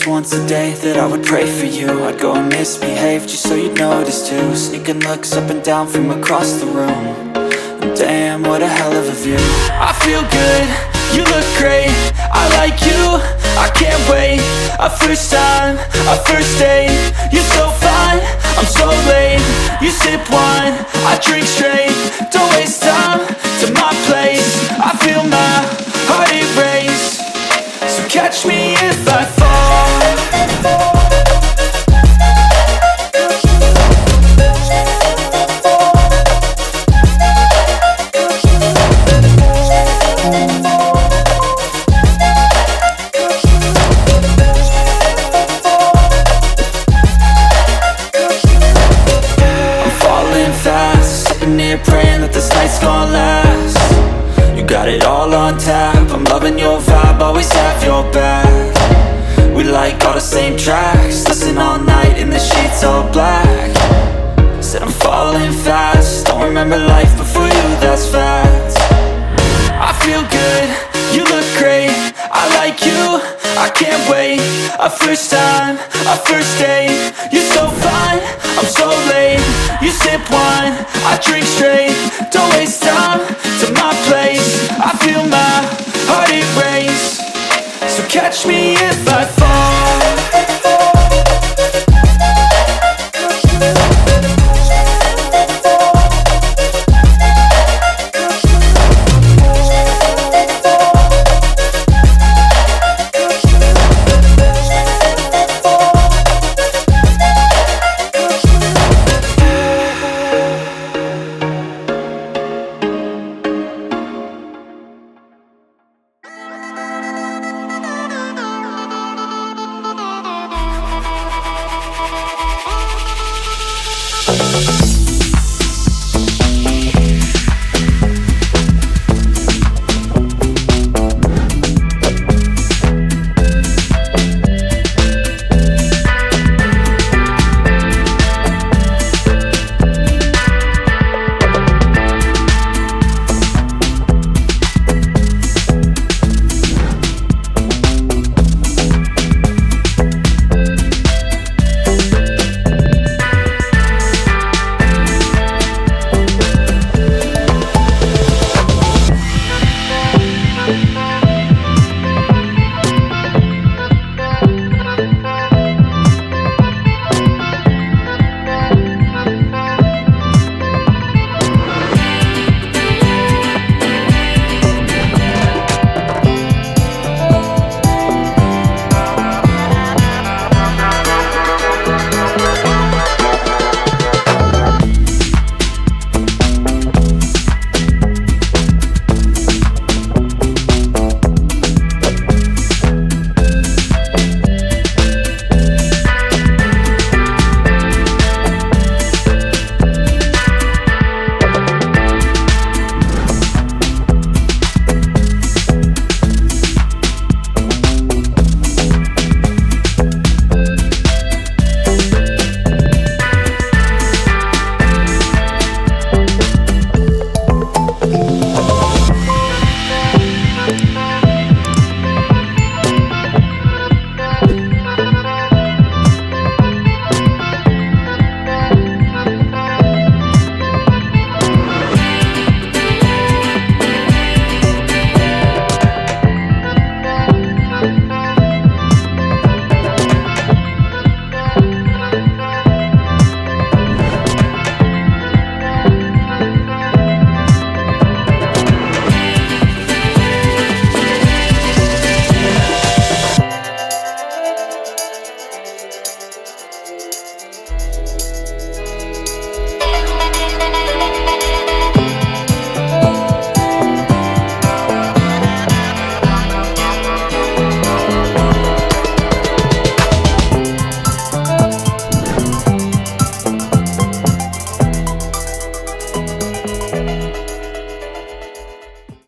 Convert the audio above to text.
once a day that I would pray for you. I'd go and misbehave just so you'd notice too. Sneaking looks up and down from across the room. And damn, what a hell of a view. I feel good, you look great, I like you, I can't wait. A first time, a first date, you're so fine, I'm so late. You sip wine, I drink straight. Don't waste time to my place. I feel my heart erase. So catch me if I fall. Praying that this night's gonna last. You got it all on tap, I'm loving your vibe, always have your back. We like all the same tracks, listen all night in the sheets all black. Said I'm falling fast, don't remember life before you, that's fact. I feel good, you look great, I like you, I can't wait. A first time, a first date, you're so fine, I'm so late. You sip wine, I drink straight. Don't waste time to my place. I feel my heart erase. So catch me if I fall.